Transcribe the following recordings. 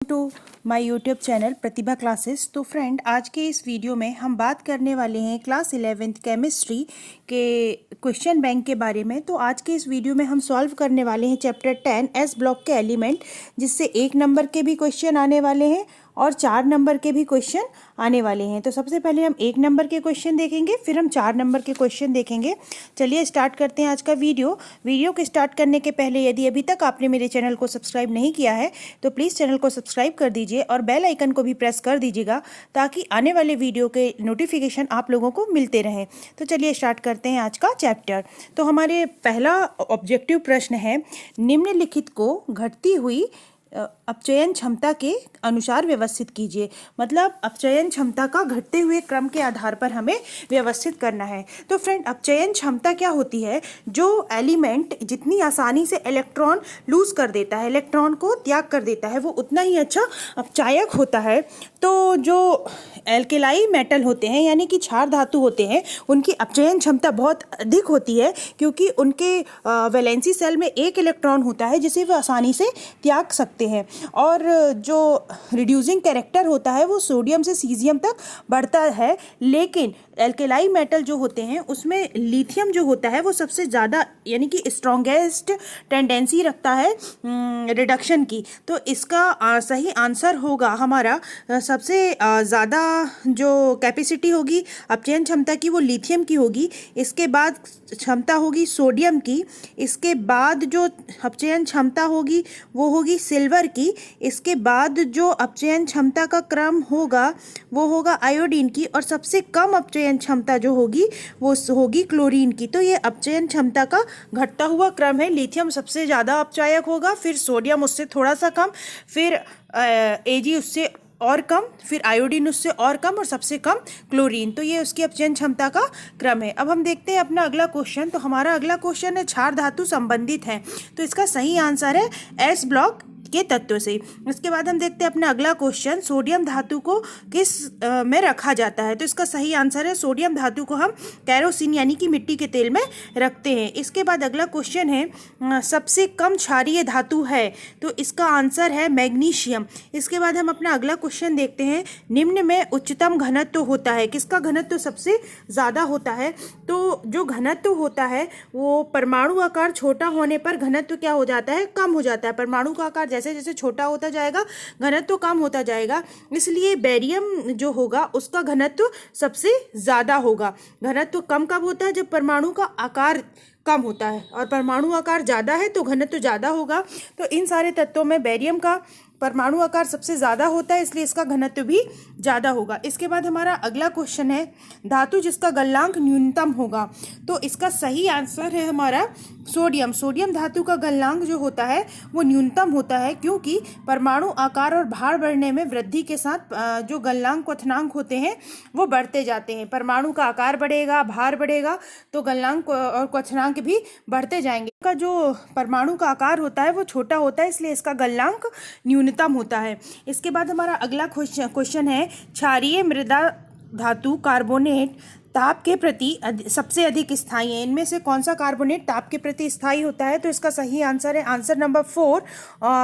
To my YouTube channel Pratibha classes. तो friend, आज के इस वीडियो में हम बात करने वाले हैं क्लास 11th केमिस्ट्री के क्वेश्चन बैंक के बारे में। तो आज के इस वीडियो में हम सॉल्व करने वाले हैं चैप्टर 10 एस ब्लॉक के एलिमेंट, जिससे 1 नंबर के भी क्वेश्चन आने वाले हैं और 4 नंबर के भी क्वेश्चन आने वाले हैं। तो सबसे पहले हम 1 नंबर के क्वेश्चन देखेंगे, फिर हम 4 नंबर के क्वेश्चन देखेंगे। चलिए स्टार्ट करते हैं आज का वीडियो को स्टार्ट करने के पहले यदि अभी तक आपने मेरे चैनल को सब्सक्राइब नहीं किया है तो प्लीज़ चैनल को सब्सक्राइब कर दीजिए और बेल आइकन को भी प्रेस कर दीजिएगा, ताकि आने वाले वीडियो के नोटिफिकेशन आप लोगों को मिलते रहें। तो चलिए स्टार्ट करते हैं आज का चैप्टर। तो हमारे पहला ऑब्जेक्टिव प्रश्न है, निम्नलिखित को घटती हुई अपचयन क्षमता के अनुसार व्यवस्थित कीजिए। मतलब अपचयन क्षमता का घटते हुए क्रम के आधार पर हमें व्यवस्थित करना है। तो फ्रेंड, अपचयन क्षमता क्या होती है? जो एलिमेंट जितनी आसानी से इलेक्ट्रॉन लूज कर देता है, इलेक्ट्रॉन को त्याग कर देता है, वो उतना ही अच्छा अपचायक होता है। तो जो एल्केलाई मेटल होते हैं, यानी कि क्षार धातु होते हैं, उनकी अपचयन क्षमता बहुत अधिक होती है, क्योंकि उनके वैलेंसी सेल में एक इलेक्ट्रॉन होता है जिसे वो आसानी से त्याग सकते हैं। और जो रिड्यूसिंग कैरेक्टर होता है वो सोडियम से सीजियम तक बढ़ता है, लेकिन एल्केलाई मेटल जो होते हैं उसमें लिथियम जो होता है वो सबसे ज़्यादा, यानी कि स्ट्रॉन्गेस्ट टेंडेंसी रखता है रिडक्शन की। तो इसका सही आंसर होगा हमारा, सबसे ज़्यादा जो कैपेसिटी होगी अपचयन क्षमता की वो लिथियम की होगी, इसके बाद क्षमता होगी सोडियम की, इसके बाद जो अपचयन क्षमता होगी वो होगी सिल्वर की, इसके बाद जो अपचयन क्षमता का क्रम होगा वो होगा आयोडीन की, और सबसे कम अपचयन क्षमता जो होगी वो होगी क्लोरीन की। तो ये अपचयन क्षमता का घटता हुआ क्रम है। लिथियम सबसे ज़्यादा अपचायक होगा, फिर सोडियम उससे थोड़ा सा कम, फिर एजी उससे और कम, फिर आयोडीन उससे और कम, और सबसे कम क्लोरीन। तो ये उसकी अपचयन क्षमता का क्रम है। अब हम देखते हैं अपना अगला क्वेश्चन। तो हमारा अगला क्वेश्चन है, क्षार धातु संबंधित है। तो इसका सही आंसर है एस ब्लॉक के तत्व से। इसके बाद हम देखते हैं अपना अगला क्वेश्चन, सोडियम धातु को किस में रखा जाता है? तो इसका सही आंसर है, सोडियम धातु को हम कैरोसिन यानी कि मिट्टी के तेल में रखते हैं। इसके बाद अगला क्वेश्चन है, सबसे कम क्षारीय धातु है। तो इसका आंसर है मैग्नीशियम। इसके बाद हम अपना अगला क्वेश्चन देखते हैं, निम्न में उच्चतम घनत्व होता है। किसका घनत्व सबसे ज़्यादा होता है? तो जो घनत्व होता है वो परमाणु आकार छोटा होने पर घनत्व क्या हो जाता है? कम हो जाता है। परमाणु का आकार जैसे जैसे छोटा होता जाएगा घनत्व कम होता जाएगा, इसलिए बेरियम जो होगा उसका घनत्व सबसे ज़्यादा होगा। घनत्व कम कब होता है? जब परमाणु का आकार कम होता है, और परमाणु आकार ज़्यादा है तो घनत्व ज़्यादा होगा। तो इन सारे तत्वों में बेरियम का परमाणु आकार सबसे ज़्यादा होता है, इसलिए इसका घनत्व भी ज़्यादा होगा। इसके बाद हमारा अगला क्वेश्चन है, धातु जिसका गलनांक न्यूनतम होगा। तो इसका सही आंसर है हमारा सोडियम। सोडियम धातु का गलनांक जो होता है वो न्यूनतम होता है, क्योंकि परमाणु आकार और भार बढ़ने में वृद्धि के साथ जो गलनांक क्वथनांक होते हैं वो बढ़ते जाते हैं। परमाणु का आकार बढ़ेगा, भार बढ़ेगा, तो गलनांक और क्वथनांक भी बढ़ते जाएंगे। का जो परमाणु का आकार होता है वो छोटा होता है, इसलिए इसका गलनांक न्यूनतम होता है। इसके बाद हमारा अगला क्वेश्चन है, क्षारीय मृदा धातु कार्बोनेट ताप के प्रति सबसे अधिक स्थायी है। इनमें से कौन सा कार्बोनेट ताप के प्रति स्थायी होता है? तो इसका सही आंसर है answer number 4,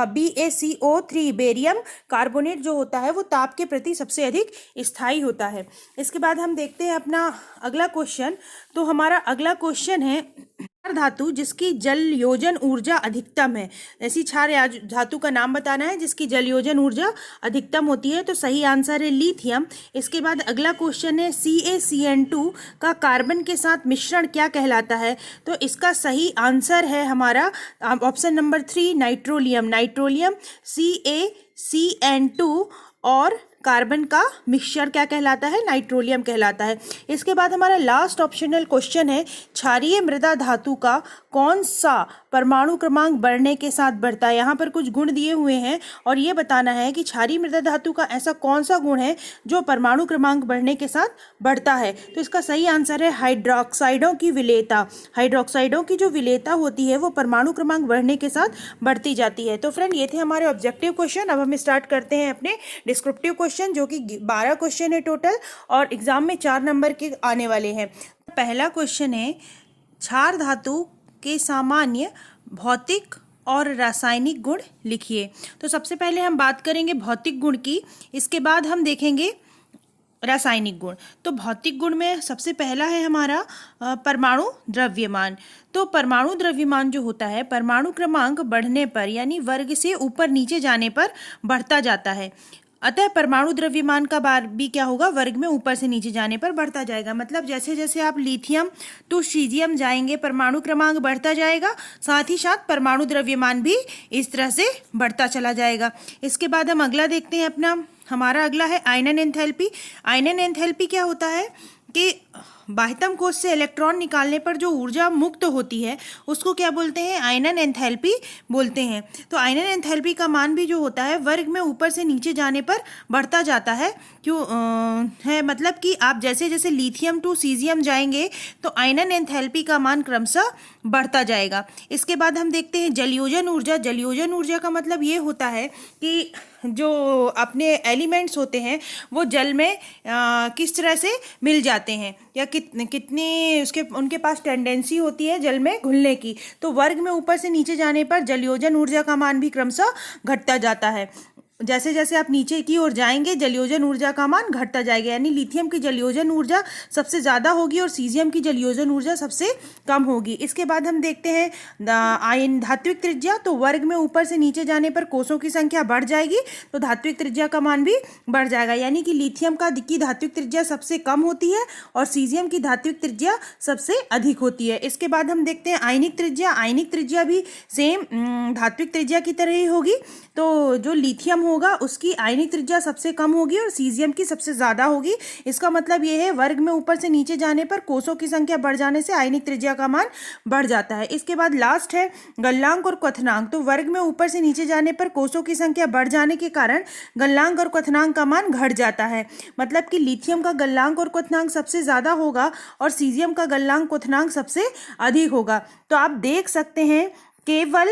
BaCO3। Barium carbonate जो होता है वो ताप के प्रति सबसे अधिक स्थायी होता है। इसके बाद हम देखते हैं अपना अगला क्वेश्चन। तो हमारा अगला क्वेश्चन है, क्षार धातु जिसकी जल योजन ऊर्जा अधिकतम है। ऐसी क्षार धातु का नाम बताना है जिसकी जल योजन ऊर्जा अधिकतम होती है। तो सही आंसर है लिथियम। इसके बाद अगला क्वेश्चन है, CaCN2 का कार्बन के साथ मिश्रण क्या कहलाता है? तो इसका सही आंसर है हमारा ऑप्शन नंबर 3, नाइट्रोलियम। नाइट्रोलियम CaCN2 और कार्बन का मिक्सचर क्या कहलाता है? नाइट्रोलियम कहलाता है। इसके बाद हमारा लास्ट ऑप्शनल क्वेश्चन है, क्षारीय मृदा धातु का कौन सा परमाणु क्रमांक बढ़ने के साथ बढ़ता है? यहाँ पर कुछ गुण दिए हुए हैं और ये बताना है कि क्षारीय मृदा धातु का ऐसा कौन सा गुण है जो परमाणु क्रमांक बढ़ने के साथ बढ़ता है। तो इसका सही आंसर है हाइड्रोक्साइडों की विलेयता। हाइड्रोक्साइडों की जो विलेयता होती है वो परमाणु क्रमांक बढ़ने के साथ बढ़ती जाती है। तो फ्रेंड, ये थे हमारे ऑब्जेक्टिव क्वेश्चन। अब हम स्टार्ट करते हैं अपने डिस्क्रिप्टिव क्वेश्चन, जो कि 12 क्वेश्चन है टोटल, और एग्जाम में 4 नंबर के आने वाले हैं। पहला क्वेश्चन है, क्षार धातु के सामान्य भौतिक और रासायनिक गुण लिखिए। तो सबसे पहले हम बात करेंगे भौतिक गुण की, इसके बाद हम देखेंगे रासायनिक गुण। तो भौतिक गुण में सबसे पहला है हमारा परमाणु द्रव्यमान। तो परमाणु द्रव्यमान जो होता है, परमाणु क्रमांक बढ़ने पर यानी वर्ग से ऊपर नीचे जाने पर बढ़ता जाता है। अतः परमाणु द्रव्यमान का बार भी क्या होगा, वर्ग में ऊपर से नीचे जाने पर बढ़ता जाएगा। मतलब जैसे जैसे आप लिथियम टू सीजियम जाएंगे परमाणु क्रमांक बढ़ता जाएगा, साथ ही साथ परमाणु द्रव्यमान भी इस तरह से बढ़ता चला जाएगा। इसके बाद हम अगला देखते हैं अपना, हमारा अगला है आयनन एंथैल्पी। आयनन एंथैल्पी क्या होता है कि बाह्यतम कोश से इलेक्ट्रॉन निकालने पर जो ऊर्जा मुक्त होती है उसको क्या बोलते हैं, आयनन एंथैल्पी बोलते हैं। तो आयनन एंथैल्पी का मान भी जो होता है वर्ग में ऊपर से नीचे जाने पर बढ़ता जाता है। क्यों है, मतलब कि आप जैसे जैसे लिथियम टू सीजियम जाएंगे तो आयनन एंथैल्पी का मान क्रमशः बढ़ता जाएगा। इसके बाद हम देखते हैं जलयोजन ऊर्जा। जलयोजन ऊर्जा का मतलब ये होता है कि जो अपने एलिमेंट्स होते हैं वो जल में किस तरह से मिल जाते हैं या कितनी उनके पास टेंडेंसी होती है जल में घुलने की। तो वर्ग में ऊपर से नीचे जाने पर जलयोजन ऊर्जा का मान भी क्रमशः घटता जाता है। जैसे जैसे आप नीचे की ओर जाएंगे जलयोजन ऊर्जा का मान घटता जाएगा, यानी लिथियम की जलयोजन ऊर्जा सबसे ज़्यादा होगी और सीजियम की जलयोजन ऊर्जा सबसे कम होगी। इसके बाद हम देखते हैं आयन धात्विक त्रिज्या। तो वर्ग में ऊपर से नीचे जाने पर कोषों की संख्या बढ़ जाएगी तो धात्विक त्रिज्या का मान भी बढ़ जाएगा, यानी कि लिथियम की धात्विक त्रिज्या सबसे कम होती है और सीजियम की धात्विक त्रिज्या सबसे अधिक होती है। इसके बाद हम देखते हैं आयनिक त्रिज्या। आयनिक त्रिज्या भी सेम धात्विक त्रिज्या की तरह ही होगी। तो जो लिथियम होगा उसकी आयनिक त्रिज्या सबसे कम होगी और सीजियम की सबसे ज़्यादा होगी। इसका मतलब ये है वर्ग में ऊपर से नीचे जाने पर कोषों की संख्या बढ़ जाने से आयनिक त्रिज्या का मान बढ़ जाता है। इसके बाद लास्ट है गलनांक और क्वथनांक। तो वर्ग में ऊपर से नीचे जाने पर कोषों की संख्या बढ़ जाने के कारण गलनांक और क्वथनांक का मान घट जाता है। मतलब कि लिथियम का गलनांक और क्वथनांक सबसे ज़्यादा होगा और सीजियम का गलनांक क्वथनांक सबसे अधिक होगा। तो आप देख सकते हैं केवल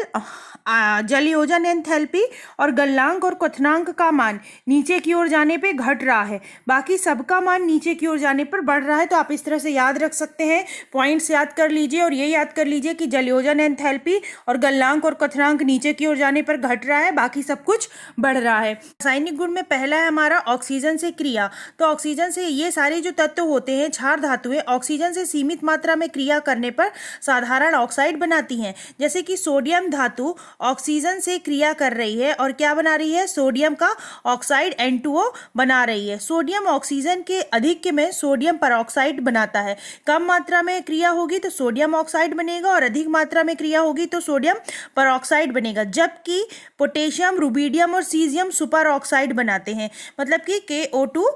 जलयोजन एंथैल्पी और गलनांक और क्वथनांक का मान नीचे की ओर जाने पे घट रहा है, बाकी सबका मान नीचे की ओर जाने पर बढ़ रहा है। तो आप इस तरह से याद रख सकते हैं, पॉइंट्स याद कर लीजिए और ये याद कर लीजिए कि जलयोजन एंथैल्पी और गलनांक और क्वथनांक नीचे की ओर जाने पर घट रहा है, बाकी सब कुछ बढ़ रहा है। रासायनिक गुण में पहला है हमारा ऑक्सीजन से क्रिया। तो ऑक्सीजन से ये सारे जो तत्व होते हैं, क्षार धातुएं, ऑक्सीजन से सीमित मात्रा में क्रिया करने पर साधारण ऑक्साइड बनाती हैं। जैसे कि सोडियम धातु ऑक्सीजन से क्रिया कर रही है और क्या बना रही है, सोडियम का ऑक्साइड N2O बना रही है। सोडियम ऑक्सीजन के अधिक में सोडियम परऑक्साइड बनाता है। कम मात्रा में क्रिया होगी तो सोडियम ऑक्साइड बनेगा और अधिक मात्रा में क्रिया होगी तो सोडियम परऑक्साइड बनेगा। जबकि पोटेशियम, रुबिडियम और सीजियम सुपर ऑक्साइड बनाते हैं। मतलब कि KO2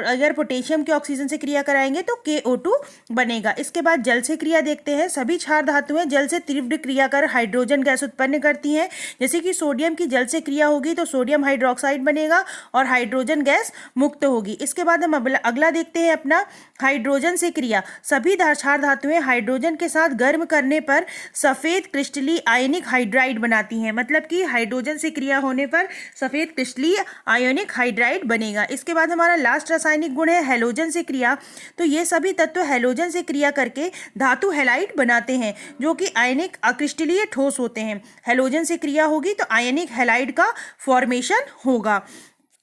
अगर पोटेशियम के ऑक्सीजन से क्रिया कराएंगे तो KO2 बनेगा। इसके बाद जल से क्रिया देखते हैं। सभी क्षार धातुएं जल से तीव्र क्रिया कर हाइड्रोजन गैस उत्पन्न करती हैं। जैसे कि सोडियम की जल से क्रिया होगी तो सोडियम हाइड्रोक्साइड बनेगा और हाइड्रोजन गैस मुक्त होगी। इसके बाद हम अगला देखते हैं अपना हाइड्रोजन से क्रिया। सभी क्षार धातुएं हाइड्रोजन के साथ गर्म करने पर सफेद क्रिस्टलीय आयनिक हाइड्राइड बनाती हैं। मतलब कि हाइड्रोजन से क्रिया होने पर सफेद क्रिस्टलीय आयनिक हाइड्राइड बनेगा। इसके बाद हमारा लास्ट रासायनिक गुण है हैलोजन से क्रिया। तो ये सभी तत्व हैलोजन से क्रिया करके धातु हैलाइड बनाते हैं जो कि आयनिक अक्रिस्टलीय ठोस होते हैं। हैलोजन से क्रिया होगी तो आयनिक हैलाइड का फॉर्मेशन होगा।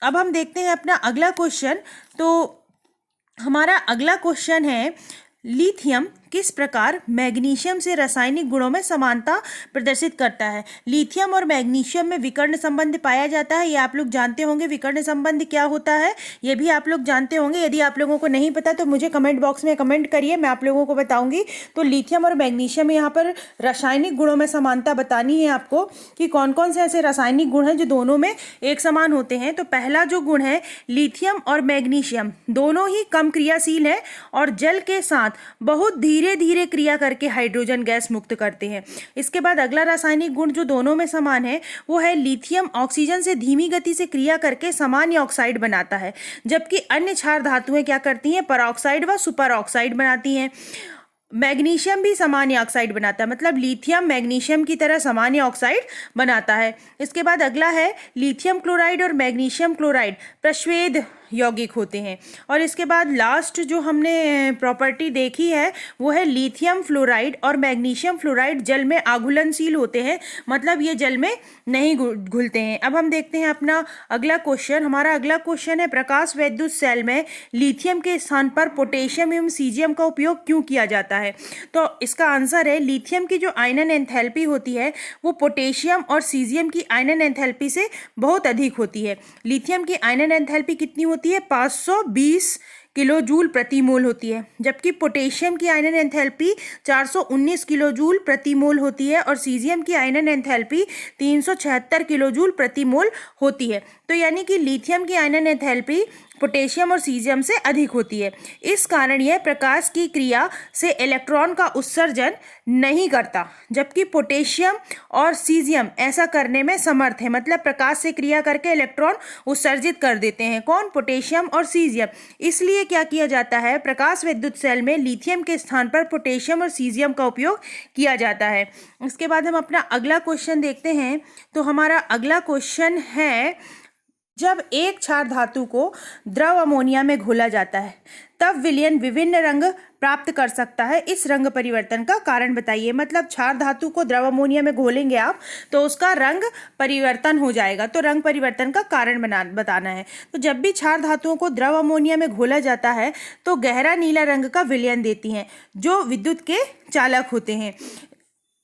अब हम देखते हैं अपना अगला क्वेश्चन। तो हमारा अगला क्वेश्चन है लिथियम किस प्रकार मैग्नीशियम से रासायनिक गुणों में समानता प्रदर्शित करता है। लिथियम और मैग्नीशियम में विकर्ण संबंध पाया जाता है, ये आप लोग जानते होंगे। विकर्ण संबंध क्या होता है ये भी आप लोग जानते होंगे। यदि आप लोगों को नहीं पता तो मुझे कमेंट बॉक्स में कमेंट करिए, मैं आप लोगों को बताऊंगी। तो लिथियम और मैग्नीशियम में यहाँ पर रासायनिक गुणों में समानता बतानी है आपको कि कौन कौन से ऐसे रासायनिक गुण हैं जो दोनों में एक समान होते हैं। तो पहला जो गुण है, लिथियम और मैग्नीशियम दोनों ही कम क्रियाशील है और जल के साथ बहुत धीरे धीरे क्रिया करके हाइड्रोजन गैस मुक्त करते हैं। इसके बाद अगला रासायनिक गुण जो दोनों में समान है वो है लिथियम ऑक्सीजन से धीमी गति से क्रिया करके सामान्य ऑक्साइड बनाता है, जबकि अन्य क्षार धातुएं क्या करती हैं, परऑक्साइड व सुपर ऑक्साइड बनाती हैं। मैग्नीशियम भी सामान्य ऑक्साइड बनाता है, मतलब लिथियम मैग्नीशियम की तरह सामान्य ऑक्साइड बनाता है। इसके बाद अगला है लिथियम क्लोराइड और मैग्नीशियम क्लोराइड प्रस्वेद यौगिक होते हैं। और इसके बाद लास्ट जो हमने प्रॉपर्टी देखी है वो है लिथियम फ्लोराइड और मैग्नीशियम फ्लोराइड जल में आघुलनशील होते हैं, मतलब ये जल में नहीं घुलते हैं। अब हम देखते हैं अपना अगला क्वेश्चन। हमारा अगला क्वेश्चन है प्रकाश वैद्युत सेल में लिथियम के स्थान पर पोटेशियम एवं सीजियम का उपयोग क्यों किया जाता है? तो इसका आंसर है लिथियम की जो आयनन एंथैल्पी होती है वो पोटेशियम और सीजियम की आयनन एंथैल्पी से बहुत अधिक होती है। लिथियम की आयनन एंथैल्पी कितनी होती है? 520 किलो जूल प्रति मोल होती है, जबकि पोटेशियम की आयनन एंथैल्पी 419 किलो जूल प्रति मोल होती है और सीजियम की आयनन एंथैल्पी 376 किलो जूल प्रति मोल होती है। तो यानी कि लिथियम की आयनन एंथैल्पी पोटेशियम और सीजियम से अधिक होती है। इस कारण यह प्रकाश की क्रिया से इलेक्ट्रॉन का उत्सर्जन नहीं करता, जबकि पोटेशियम और सीजियम ऐसा करने में समर्थ है, मतलब प्रकाश से क्रिया करके इलेक्ट्रॉन उत्सर्जित कर देते हैं। कौन? पोटेशियम और सीजियम। इसलिए क्या किया जाता है? प्रकाश विद्युत सेल में लिथियम के स्थान पर पोटेशियम और सीजियम का उपयोग किया जाता है। इसके बाद हम अपना अगला क्वेश्चन देखते हैं। तो हमारा अगला क्वेश्चन है जब एक क्षार धातु को द्रव अमोनिया में घोला जाता है तब विलयन विभिन्न रंग प्राप्त कर सकता है। इस रंग परिवर्तन का कारण बताइए। मतलब क्षार धातु को द्रव अमोनिया में घोलेंगे आप तो उसका रंग परिवर्तन हो जाएगा, तो रंग परिवर्तन का कारण बताना है। तो जब भी क्षार धातुओं को द्रव अमोनिया में घोला जाता है तो गहरा नीला रंग का विलयन देती हैं जो विद्युत के चालक होते हैं।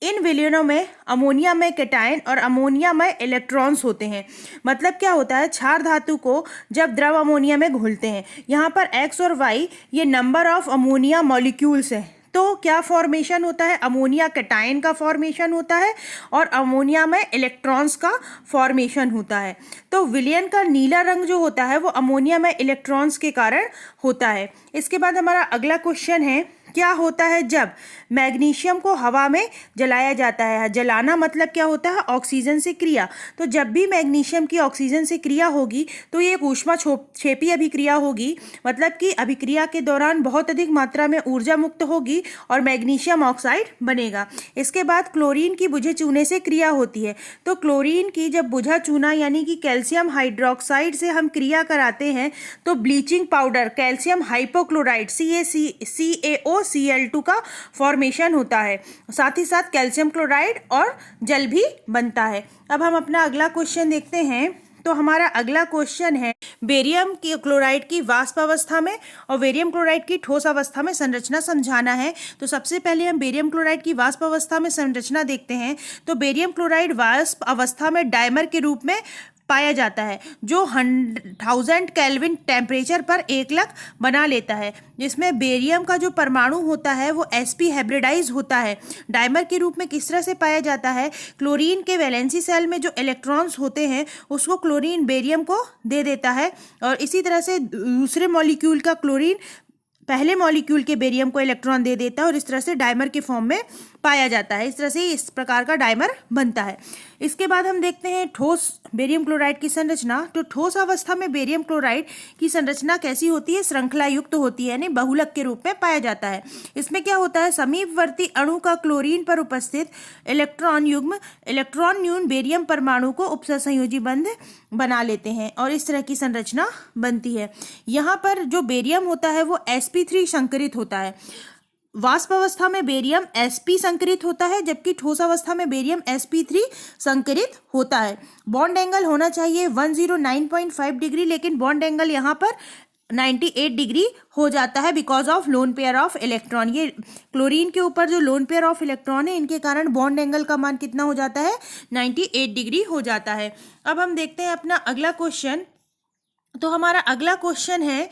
इन विलयनों में अमोनिया में कैटायन और अमोनिया में इलेक्ट्रॉन्स होते हैं। मतलब क्या होता है? क्षार धातु को जब द्रव अमोनिया में घोलते हैं, यहाँ पर x और y ये नंबर ऑफ अमोनिया मॉलिक्यूल्स हैं, तो क्या फॉर्मेशन होता है? अमोनिया कैटायन का फॉर्मेशन होता है और अमोनिया में इलेक्ट्रॉन्स का फॉर्मेशन होता है। तो विलयन का नीला रंग जो होता है वो अमोनिया में इलेक्ट्रॉन्स के कारण होता है। इसके बाद हमारा अगला क्वेश्चन है क्या होता है जब मैग्नीशियम को हवा में जलाया जाता है? जलाना मतलब क्या होता है? ऑक्सीजन से क्रिया। तो जब भी मैग्नीशियम की ऑक्सीजन से क्रिया होगी तो ये एक ऊष्माक्षेपी अभिक्रिया होगी, मतलब कि अभिक्रिया के दौरान बहुत अधिक मात्रा में ऊर्जा मुक्त होगी और मैग्नीशियम ऑक्साइड बनेगा। इसके बाद क्लोरीन की बुझे चूने से क्रिया होती है। तो क्लोरीन की जब बुझा चूना यानी कि कैल्शियम हाइड्रोक्साइड से हम क्रिया कराते हैं तो bleaching powder calcium hypochlorite CaCO Cl2 का फॉर्मेशन होता है। साथ ही साथ कैल्शियम क्लोराइड और जल भी बनता है। अब हम अपना अगला क्वेश्चन देखते हैं। तो हमारा अगला क्वेश्चन है बेरियम की क्लोराइड की वाष्प अवस्था में और बेरियम क्लोराइड की ठोस अवस्था में संरचना समझाना है। तो सबसे पहले हम बेरियम क्लोराइड की वाष्प अवस्था में संरचना देखते हैं। तो बेरियम क्लोराइड वाष्प अवस्था में डायमर के रूप में पाया जाता है जो 1000 केल्विन टेम्परेचर पर एकलक बना लेता है, जिसमें बेरियम का जो परमाणु होता है वो sp हाइब्रिडाइज होता है। डायमर के रूप में किस तरह से पाया जाता है? क्लोरीन के वैलेंसी सेल में जो इलेक्ट्रॉन्स होते हैं उसको क्लोरीन बेरियम को दे देता है और इसी तरह से दूसरे मॉलिक्यूल का क्लोरीन पहले मॉलिक्यूल के बेरियम को इलेक्ट्रॉन दे देता है और इस तरह से डायमर के फॉर्म में पाया जाता है। इस तरह से इस प्रकार का डायमर बनता है। इसके बाद हम देखते हैं ठोस बेरियम क्लोराइड की संरचना। तो ठोस अवस्था में बेरियम क्लोराइड की संरचना कैसी होती है? श्रृंखला युक्त होती है, यानी बहुलक के रूप में पाया जाता है। इसमें क्या होता है? समीपवर्ती अणु का क्लोरीन पर उपस्थित इलेक्ट्रॉन युग्म इलेक्ट्रॉन न्यून बेरियम परमाणु को उपसंयोजी बंध बना लेते हैं और इस तरह की संरचना बनती है। यहाँ पर जो बेरियम होता है वो sp3 संकरित होता है। वाष्प अवस्था में बेरियम sp संकरित होता है, जबकि ठोस अवस्था में बेरियम sp3 संकरित होता है। बॉन्ड एंगल होना चाहिए 109.5 डिग्री, लेकिन बॉन्ड एंगल यहाँ पर 98 डिग्री हो जाता है because of lone pair of electron. ये क्लोरीन के ऊपर जो लोन पेयर ऑफ इलेक्ट्रॉन है इनके कारण बॉन्ड एंगल का मान कितना हो जाता है? 98 डिग्री हो जाता है। अब हम देखते हैं अपना अगला क्वेश्चन। तो हमारा अगला क्वेश्चन है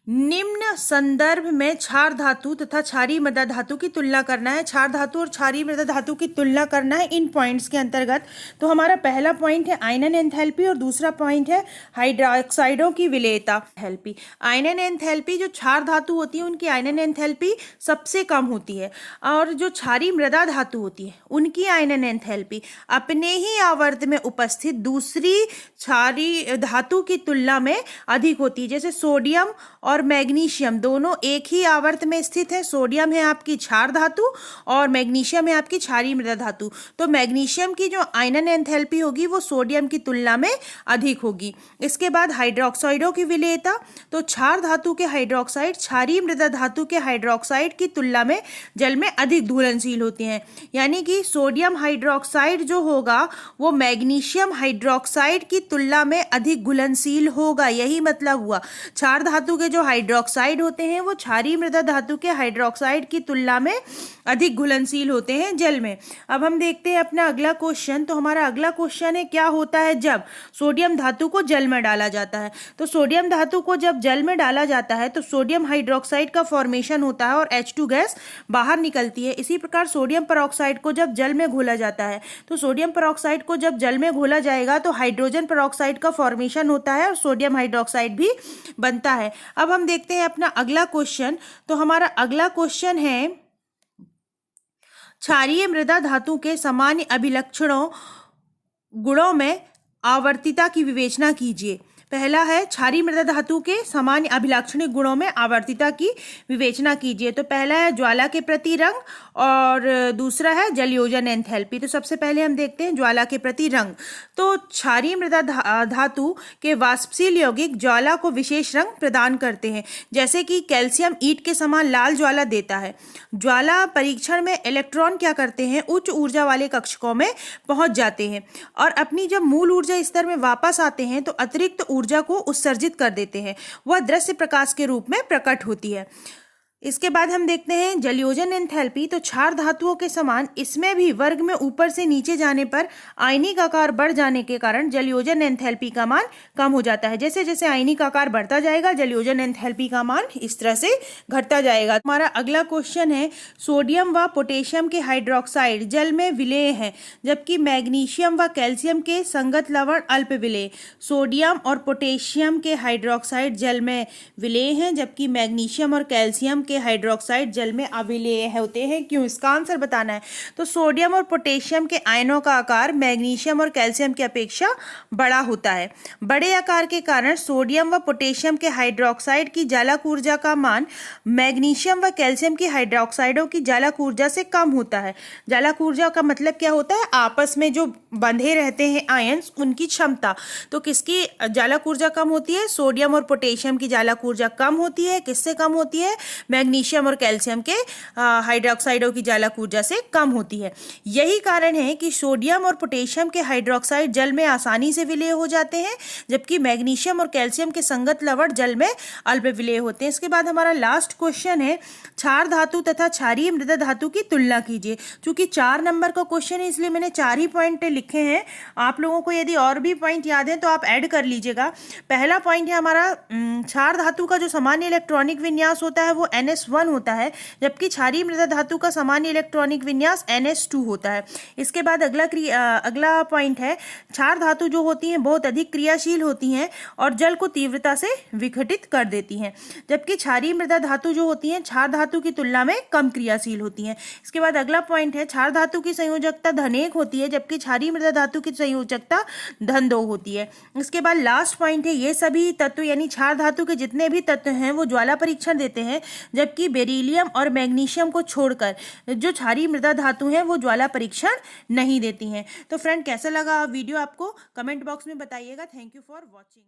निम्न संदर्भ में क्षार धातु तथा क्षारीय मृदा धातु की तुलना करना है। क्षार धातु और क्षारीय मृदा धातु की तुलना करना है इन पॉइंट्स के अंतर्गत। तो हमारा पहला पॉइंट है आयनन एंथैल्पी और दूसरा पॉइंट है हाइड्रोक्साइडों की विलेयता एंथैल्पी। आयनन एंथैल्पी जो क्षार धातु होती है उनकी आयनन एंथैल्पी सबसे कम होती है और जो क्षारीय मृदा धातु होती है उनकी आयनन एंथैल्पी अपने ही आवर्त में उपस्थित दूसरी क्षारीय धातु की तुलना में अधिक होती है। जैसे सोडियम और मैग्नीशियम दोनों एक ही आवर्त में स्थित है। सोडियम है आपकी क्षार धातु और मैग्नीशियम है आपकी क्षारीय मृदा धातु। तो मैग्नीशियम की जो आयनन एंथैल्पी होगी वो सोडियम की तुलना में अधिक होगी। इसके बाद हाइड्रोक्साइडों की विलेयता, तो क्षार धातु के हाइड्रोक्साइड क्षारीय मृदा धातु के हाइड्रोक्साइड की तुलना में जल में अधिक घुलनशील होते हैं। यानी कि सोडियम हाइड्रोक्साइड जो होगा वो मैग्नीशियम हाइड्रोक्साइड की तुलना में अधिक घुलनशील होगा, यही मतलब हुआ। क्षार धातु के जो हाइड्रोक्साइड होते हैं वो क्षारीय मृदा धातु के हाइड्रोक्साइड की तुलना में अधिक घुलनशील होते हैं जल में। अब हम देखते हैं अपना अगला क्वेश्चन। तो हमारा अगला क्वेश्चन है क्या होता है जब सोडियम धातु को जल में डाला जाता है। तो सोडियम धातु को जब जल में डाला जाता है तो सोडियम हाइड्रोक्साइड का फॉर्मेशन होता है और H2 गैस बाहर निकलती है। इसी प्रकार सोडियम परऑक्साइड को जब जल में घोला जाता है तो सोडियम परऑक्साइड को जब जल में घोला जाएगा तो हाइड्रोजन परऑक्साइड का फॉर्मेशन होता है और सोडियम हाइड्रोक्साइड भी बनता है। अब हम देखते हैं अपना अगला क्वेश्चन। तो हमारा अगला क्वेश्चन है क्षारीय मृदा धातु के सामान्य अभिलक्षणों गुणों में आवर्तिता की विवेचना कीजिए। पहला है क्षारीय मृदा धातु के सामान्य अभिलाक्षणिक गुणों में आवर्तिता की विवेचना कीजिए। तो पहला है ज्वाला के प्रति रंग और दूसरा है जलयोजन एंथैल्पी। तो सबसे पहले हम देखते हैं ज्वाला के प्रति रंग। तो क्षारीय मृदा धातु के वाष्पशील यौगिक ज्वाला को विशेष रंग प्रदान करते हैं, जैसे कि कैल्शियम ईंट के समान लाल ज्वाला देता है। ज्वाला परीक्षण में इलेक्ट्रॉन क्या करते हैं, उच्च ऊर्जा वाले कक्षकों में पहुंच जाते हैं और अपनी जब मूल ऊर्जा स्तर में वापस आते हैं तो अतिरिक्त ऊर्जा को उत्सर्जित कर देते हैं। वह दृश्य प्रकाश के रूप में प्रकट होती है। इसके बाद हम देखते हैं जलयोजन एंथैल्पी। तो क्षार धातुओं के समान इसमें भी वर्ग में ऊपर से नीचे जाने पर आयनिक आकार बढ़ जाने के कारण जलयोजन एंथैल्पी का मान कम हो जाता है। जैसे जैसे आयनिक आकार बढ़ता जाएगा जलयोजन एंथैल्पी का मान इस तरह से घटता जाएगा। हमारा अगला क्वेश्चन है सोडियम व पोटेशियम के हाइड्रोक्साइड जल में विलेय हैं, जबकि मैग्नीशियम व कैल्शियम के संगत लवण अल्प विलेय। सोडियम और पोटेशियम के हाइड्रोक्साइड जल में विलेय हैं, जबकि मैग्नीशियम और कैल्शियम के हाइड्रोक्साइड जल में अविलेय होते हैं। क्यों, इसका आंसर बताना है। तो सोडियम और पोटेशियम के आयनों का आकार मैग्नीशियम और कैल्शियम की अपेक्षा बड़ा होता है। बड़े आकार के कारण सोडियम व पोटेशियम के हाइड्रोक्साइड की जालक ऊर्जा का मान मैग्नीशियम व कैल्शियम की हाइड्रोक्साइडों की जालक ऊर्जा से कम होता है। जालक ऊर्जा का मतलब क्या होता है, आपस में जो बंधे रहते हैं आयंस उनकी क्षमता। तो किसकी जालक ऊर्जा कम होती है, सोडियम और पोटेशियम की जालक ऊर्जा कम होती है। किससे कम होती है, मैग्नीशियम और कैल्शियम के हाइड्रोक्साइडों की जालक ऊर्जा से कम होती है। यही कारण है कि सोडियम और पोटेशियम के हाइड्रोक्साइड जल में आसानी से विलेय हो जाते हैं, जबकि मैग्नीशियम और कैल्शियम के संगत लवण जल में अल्प विलेय होते हैं। इसके बाद हमारा लास्ट क्वेश्चन है क्षार धातु तथा क्षारीय मृदा धातु की तुलना कीजिए। क्योंकि 4 नंबर का क्वेश्चन है इसलिए मैंने 4 ही पॉइंट लिखे हैं। आप लोगों को यदि और भी पॉइंट याद है तो आप ऐड कर लीजिएगा। पहला पॉइंट है हमारा क्षार धातु का जो सामान्य इलेक्ट्रॉनिक विन्यास होता है वो NS1 होता है, जबकि क्षारीय मृदा धातु का सामान्य इलेक्ट्रॉनिक विन्यास NS2 होता है। इसके बाद अगला पॉइंट है क्षार धातु जो होती हैं बहुत अधिक क्रियाशील होती हैं और जल को तीव्रता से विघटित कर देती हैं, जबकि क्षारीय मृदा धातु जो होती हैं क्षार धातु की तुलना में कम क्रियाशील होती हैं। इसके बाद अगला पॉइंट है क्षार धातु की संयोजकता धन 1 होती है, जबकि क्षारीय मृदा धातु की संयोजकता धन 2 होती है। इसके बाद लास्ट पॉइंट है ये सभी तत्व यानी क्षार धातु के जितने भी तत्व हैं वो ज्वाला परीक्षण देते हैं, जबकि बेरिलियम और मैग्नीशियम को छोड़कर जो क्षारीय मृदा धातु हैं वो ज्वाला परीक्षण नहीं देती हैं। तो फ्रेंड कैसा लगा वीडियो आपको कमेंट बॉक्स में बताइएगा। Thank you for watching.